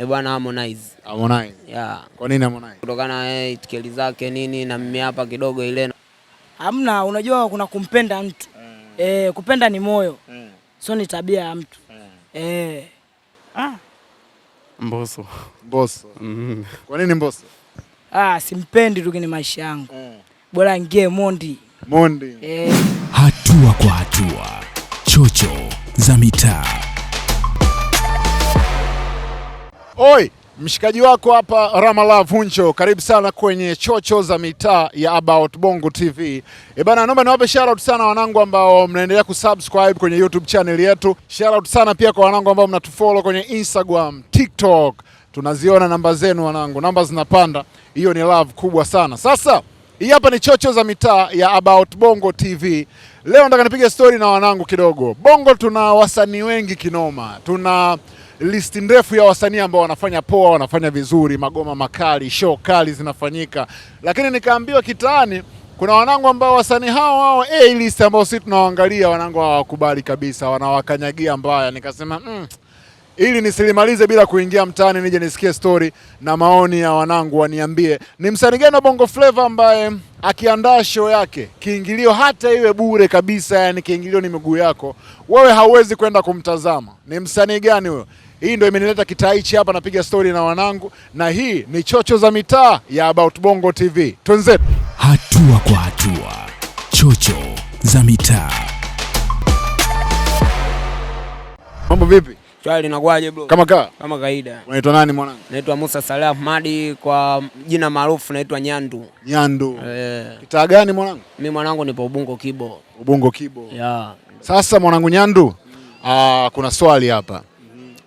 Bwana Harmonize. Harmonize. Yeah. Kwa nini Harmonize? Kutokana na itikeli zake nini na mimi hapa kidogo ile. Hamna, unajua kuna kumpenda mtu. Kupenda ni moyo. Sio ni tabia ya mtu. Mbosso. Mbosso. Kwa nini Mbosso? Simpendi tu, ni maisha yangu. Bora ngie Mondi. Mondi. Hatua kwa hatua. Chocho za mitaa. Oi, mshikaji wako hapa Ramalove Huncho. Karibu sana kwenye Chocho za mitaa ya About Bongo TV. Bana, naomba niwape shout out sana wanangu ambao mnaendelea kusubscribe kwenye YouTube channel yetu. Shout out sana pia kwa wanangu ambao mnatufollow kwenye Instagram, TikTok. Tunaziona namba zenu wanangu. Namba zinapanda. Hiyo ni love kubwa sana. Sasa, hii hapa ni Chocho za mitaa ya About Bongo TV. Leo nataka nipige story na wanangu kidogo. Bongo tuna wasanii wengi kinoma. Tuna listi ndefu ya wasanii ambao wanafanya poa, wanafanya vizuri, magoma makali, show kali zinafanyika. Lakini nikaambiwa kitaani kuna wanangu ambao wasanii hao A-list ambao sisi tunawaangalia wanangu hawakubali kabisa, wanawakanyagia mbaya. Nikasema ili nisilimalize bila kuingia mtaani, nije nisikie story na maoni ya wanangu, waniambie ni msanii gani wa Bongo Flava ambaye akiandaa show yake kiingilio hata iwe bure kabisa, yani kiingilio ni miguu yako, wewe hauwezi kwenda kumtazama. Ni msanii gani huyo? Hii ndio imenileta kitaa hichi hapa, napiga story na wanangu, na hii ni Chocho za mitaa ya About Bongo TV. Twenzetu. Hatua kwa hatua. Chocho za mitaa. Mambo vipi? Swali linakwaje bro? Kama kaida. Unaitwa nani mwanangu? Naitwa Musa Saleh Ahmadi, kwa jina maarufu naitwa Nyandu. Nyandu. Kitaa gani mwanangu? Mimi mwanangu nipo Ubungo Kibo. Ubungo Kibo. Yeah. Sasa mwanangu Nyandu, kuna swali hapa.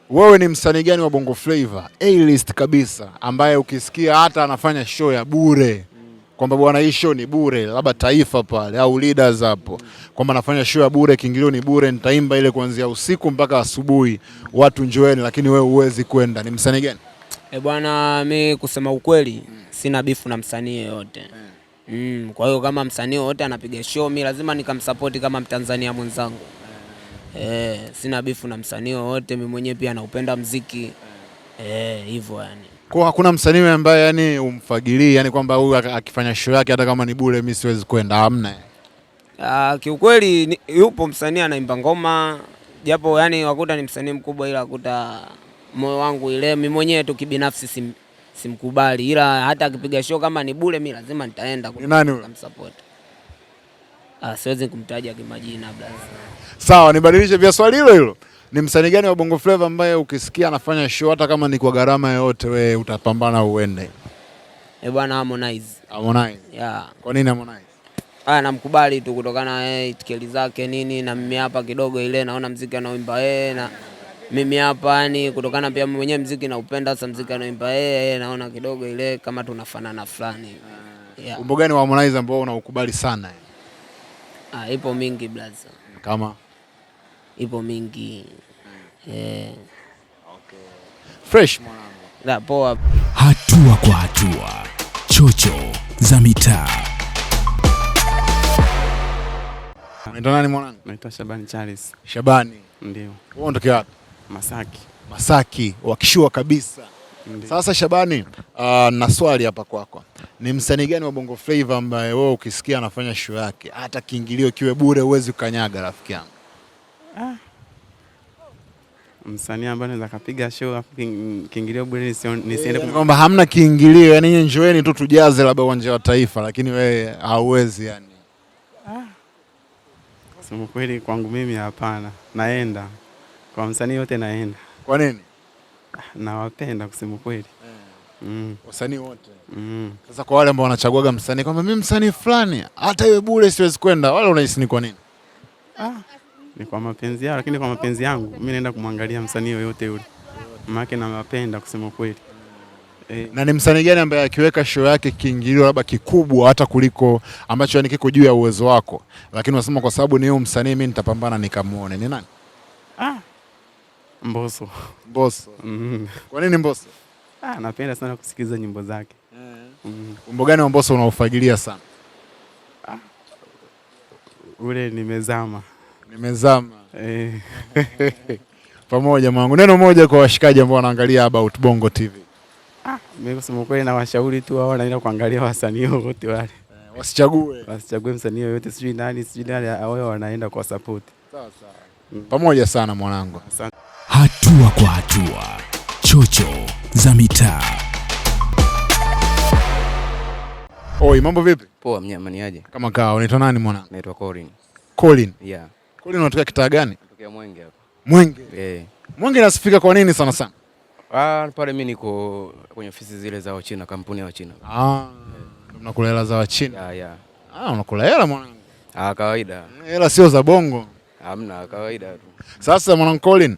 Wewe ni msanii gani wa Bongo Flava A-list kabisa ambaye ukisikia hata anafanya show ya bure, kwamba bwana hii show ni bure, labda Taifa pale au Leaders hapo, kwamba anafanya show ya bure, kiingilio ni bure, nitaimba ile kuanzia usiku mpaka asubuhi, watu njoeni, lakini wewe huwezi kwenda, ni msanii gani? Bwana, mimi kusema ukweli sina bifu na msanii yeyote. Kwa hiyo kama msanii wote anapiga show, mimi lazima nikamsupport kama Mtanzania mwenzangu. Sina bifu na msanii wote, mimi mwenyewe pia naupenda muziki. Hivyo yani. Kwa hakuna msanii ambaye yani umfagilie, yani kwamba huyu akifanya show yake hata kama ni bure mimi siwezi kwenda, hamna? Kiukweli yupo msanii anaimba ngoma, japo yani wakuta ni msanii mkubwa, ila wakuta moyo wangu ile mimi mwenyewe tu kibinafsi simkubali, ila hata akipiga show kama ni bure mimi lazima nitaenda kumsupport. Siwezi kumtaja kimajina blaza. Sawa, nibadilishe vya swali hilo. Ni msanii gani wa Bongo Flava ambaye ukisikia anafanya show hata kama ni kwa gharama yoyote wewe utapambana uende? Bwana Harmonize. Harmonize. Yeah. Kwa nini Harmonize? Namkubali tu kutokana na itikeli zake nini, na mimi hapa kidogo ile naona muziki anaoimba na mimi hapa yani kutokana pia mimi mwenyewe muziki naupenda, sasa muziki anaoimba naona kidogo ile kama tunafanana fulani. Yeah. Wimbo gani wa Harmonize ambao unaukubali sana? Ipo mingi blaza. Kama? Ipo mingi. Okay. Fresh mwanangu. Poa. Hatua kwa hatua. Chocho za mitaa. Unaitwa nani mwanangu? Naitwa Shabani Charles. Shabani. Ndio. Wewe unatokea wapi? Masaki. Masaki, wakishua kabisa. Ndiyo. Sasa Shabani, na swali hapa kwako. Ni msanii gani wa Bongo Flava ambaye wewe ukisikia anafanya show yake hata kiingilio kiwe bure uwezi kukanyaga rafiki yangu? Msanii ambaye anaweza kapiga show hapo kiingilio bure nisiende kwamba hamna kiingilio, yani njoeni tu tujaze labda uwanja wa Taifa, lakini wewe hauwezi yani. Sema kweli kwangu mimi hapana. Naenda. Kwa msanii yote naenda. Kwa nini? Nawapenda kusema kweli. Wasanii wote. Sasa kwa wale ambao wanachaguaga msanii kwamba mimi msanii fulani hata iwe bure siwezi kwenda, wale unahisi ni kwa nini? Ni kwa mapenzi yao, lakini kwa mapenzi yangu mimi naenda kumwangalia msanii yoyote yule. Maana nawapenda kusema kweli. Na ni msanii gani ambaye akiweka show yake kiingilio labda kikubwa hata kuliko ambacho yani kiko juu ya uwezo wako, lakini unasema kwa sababu ni huyo msanii mimi nitapambana nikamuone, ni nani? Mbosso. Mbosso. Kwa nini Mbosso? Napenda sana kusikiza nyimbo zake. Wimbo gani wa Mbosso unaofagilia sana? Ule nimezama. Nimezama. Pamoja mwanangu. Neno moja kwa washikaji ambao wanaangalia About Bongo TV. Mimi kusema kweli na washauri tu wao wanaenda kuangalia wasanii wote wale. Wasichague msanii yoyote, sijui nani wao wanaenda kwa support. Sawa. Pamoja sana mwanangu. Hatua kwa hatua. Chocho za mitaa. Oi, mambo vipi? Poa, mnyama ni aje? Kama kawa, unaitwa nani mwanangu? Naitwa Colin. Colin? Yeah. Colin unatoka kitaa gani? Natokea Mwenge hapa. Mwenge? Mwenge nasifika kwa nini sana sana? Pale mimi niko kwenye ofisi zile za Wachina, kampuni ya Wachina. Unakula hela za Wachina? Yeah. Unakula hela mwanangu? Kawaida. Hela sio za Bongo. Hamna, kawaida tu. Sasa mwanangu Colin,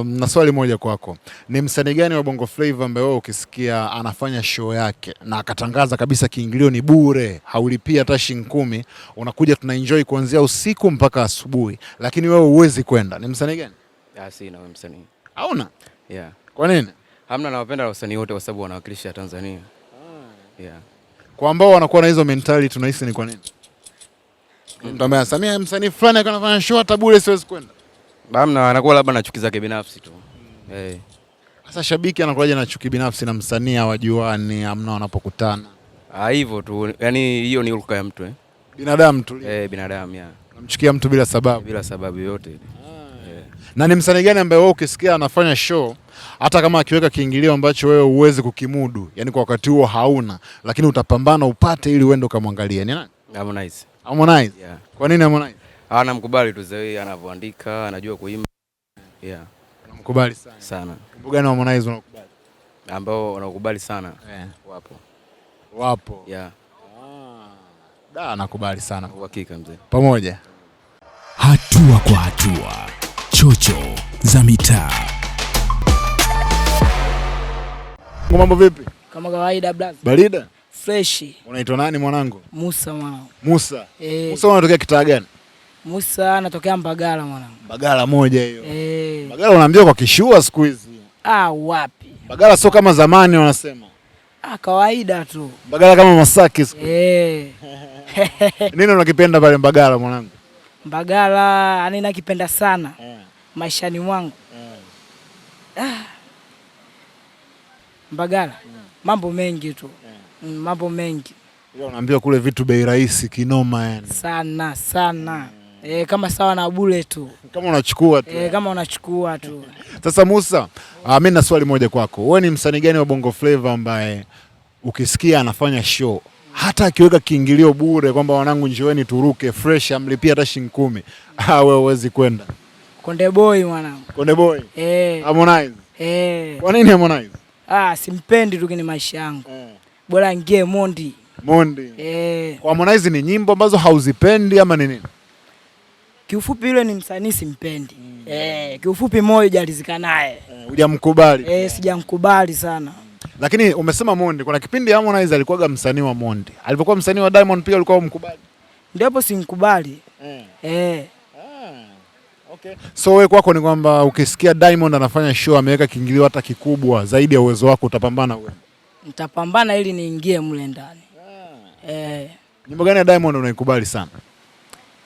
na swali moja kwako. Ni msanii gani wa Bongo Flava ambaye wewe ukisikia anafanya show yake na akatangaza kabisa kiingilio ni bure, haulipia hata shilingi 10, unakuja tuna enjoy kuanzia usiku mpaka asubuhi, lakini wewe huwezi kwenda? Ni msanii gani? Sina wewe msanii. Hauna? Yeah. Kwa nini? Hamna, nawapenda wasanii wote kwa sababu wanawakilisha Tanzania. Yeah. Kwa ambao wanakuwa na hizo mentality tunahisi ni kwa nini? Mtu ambaye Samia msanii fulani anafanya show hata bure siwezi kwenda. Hamna, anakuwa labda na chuki zake binafsi tu. Sasa shabiki anakuwaje na chuki binafsi na msanii hawajuani, hamna wanapokutana? Hivyo tu. Yaani hiyo ni hulka ya mtu Binadamu tu. Binadamu ya. Unamchukia mtu bila sababu. Bila sababu yote. Na ni msanii gani ambaye wewe ukisikia anafanya show hata kama akiweka kiingilio ambacho wewe huwezi kukimudu, yani kwa wakati huo hauna, lakini utapambana upate ili uende ukamwangalie? Ni nani? Harmonize. Harmonize? Yeah. Kwa nini Harmonize? Anamkubali tu zaidi, anavyoandika, anajua kuimba. Yeah. Unamkubali sana. Sana. Wimbo gani wa Harmonize unakubali? Ambao wanakubali sana. Wapo. Yeah. Nakubali sana. Uhakika mzee. Pamoja. Hatua kwa hatua. Chocho za mitaa. Mambo vipi? Kama kawaida blaza. Barida? Fresh. Unaitwa nani mwanangu? Musa mwanangu. Musa? Musa unatokea kitaa gani? Musa anatokea Mbagala mwanangu. Mbagala moja hiyo. Mbagala unaambiwa kwa kishua siku hizi. Wapi? Mbagala sio kama zamani wanasema. Kawaida tu. Mbagala kama Masaki siku. Nini unakipenda pale Mbagala mwanangu? Mbagala nakipenda sana maishani mwangu. Mbagala mambo mengi tu. Mambo mengi. Unaambiwa kule vitu bei rahisi kinoma yani. Sana. Kama sawa na bure tu. Kama unachukua tu. Kama unachukua tu. Sasa Musa, mimi na swali moja kwako. Wewe ni msanii gani wa Bongo Flava ambaye ukisikia anafanya show hata akiweka kiingilio bure kwamba wanangu njoeni turuke fresh amlipia hata shilingi 10, wewe huwezi kwenda? Konde Boy mwanangu. Konde Boy? Harmonize? Kwa nini Harmonize? Simpendi tu kwenye maisha yangu. Bora ingie Mondi. Kwa Harmonize ni nyimbo ambazo hauzipendi ama ni nini? Kiufupi yule ni msanii simpendi. Kiufupi moyo hujalizika naye. Hujamkubali? Sijamkubali sana. Lakini umesema Mondi, kuna kipindi Harmonize alikuwa msanii wa Mondi. Alipokuwa msanii wa Diamond pia alikuwa umkubali? Ndio hapo simkubali. Okay. So wewe kwako ni kwamba ukisikia Diamond anafanya show ameweka kiingilio hata kikubwa zaidi ya uwezo wako utapambana wewe? Nitapambana ili niingie mle ndani. Nyimbo gani ya Diamond unaikubali sana?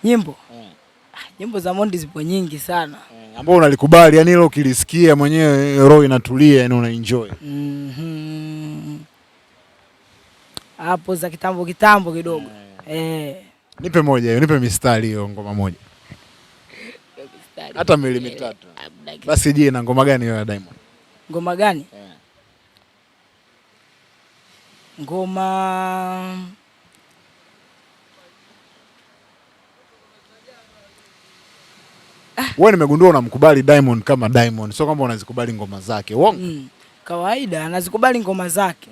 Nyimbo? Nyimbo za Mondi zipo nyingi sana. Ambao unalikubali yani hilo ukilisikia mwenyewe roho inatulia yani unaenjoy. Hapo za kitambo kidogo. Nipe moja hiyo, nipe mistari hiyo ngoma moja. Hata miili mitatu. Basi jina ngoma gani hiyo ya Diamond? Ngoma gani? Ngoma wewe nimegundua unamkubali Diamond kama Diamond, sio kwamba unazikubali ngoma zake. Uongo? Kawaida anazikubali ngoma zake.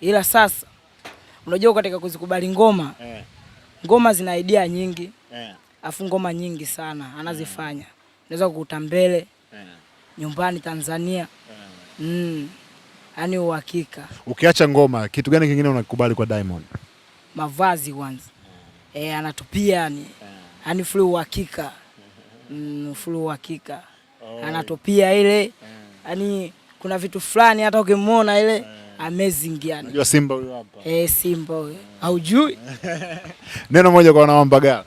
Ila sasa unajua katika kuzikubali ngoma, ngoma zina idea nyingi. Afu ngoma nyingi sana anazifanya. Unaweza kukuta mbele nyumbani Tanzania. Yaani uhakika. Ukiacha ngoma, kitu gani kingine unakubali kwa Diamond? Mavazi kwanza. Anatupia yani. Yaani full uhakika. Full uhakika. Anatupia ile. Yaani kuna vitu fulani hata ukimwona ile amazing yani. Unajua Simba huyo hapa? Simba huyo. Haujui? Neno moja kwa wana wa Mbagala.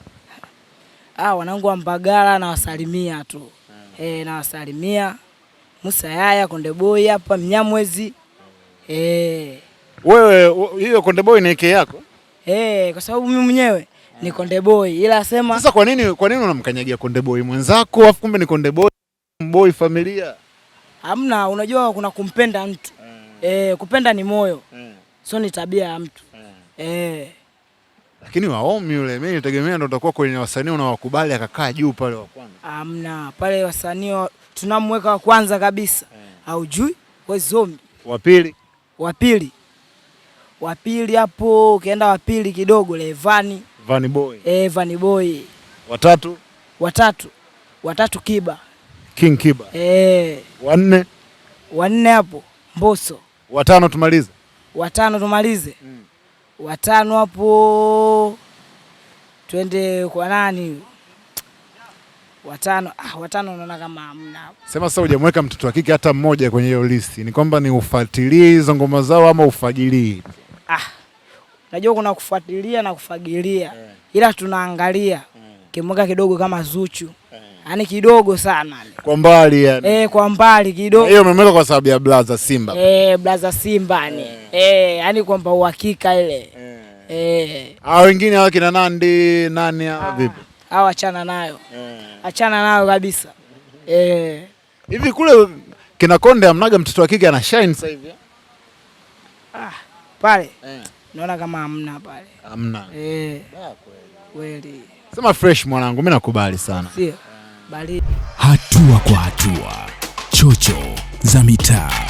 Wanangu wa Mbagala na wasalimia tu. nawasalimia Musa Yaya, Konde Boy hapa Mnyamwezi. Wewe hiyo Konde Boy ni eke yako? Kwa sababu mimi mwenyewe ni Konde Boy, ila sema sasa kwa nini unamkanyagia Konde Boy mwenzako afu kumbe ni Konde Boy familia? Hamna, unajua kuna kumpenda mtu. Kupenda ni moyo. So ni tabia ya mtu. Lakini Waomi yule, mimi nitegemea ndo utakuwa kwenye wasanii unawakubali akakaa juu pale wa kwanza. Hamna, pale wasanii tunamweka wa kwanza kabisa. Haujui? Wewe Zombi. Wa pili hapo, ukienda wa pili kidogo Levani. Vani Boy. Vani Boy. Watatu Kiba. King Kiba. Wanne hapo Mbosso. Watano tumalize. Watano hapo twende kwa nani? Watano naona kama hamna. Sema sasa hujamweka mtoto wa kike hata mmoja kwenye hiyo listi. Ni kwamba ni ufuatilie hizo ngoma zao ama ufagilie? Najua kuna kufuatilia na kufagilia. Ila tunaangalia kimweka kidogo kama Zuchu. Yaani kidogo sana. Kwa mbali yani. Kwa mbali kidogo. Hiyo umemweka kwa sababu ya Blaza Simba. Blaza Simba ni. Yaani kwamba uhakika ile. Hao wengine hao kina nani vipi? Hao achana nayo. Achana nayo kabisa. Hivi kule kina Konde amnaga mtoto wa kike ana shine sasa hivi? Pale. Naona kama hamna pale. Hamna. Kweli. Sema fresh mwanangu, mimi nakubali sana. Sio. Bali hatua kwa hatua, chocho za mitaa.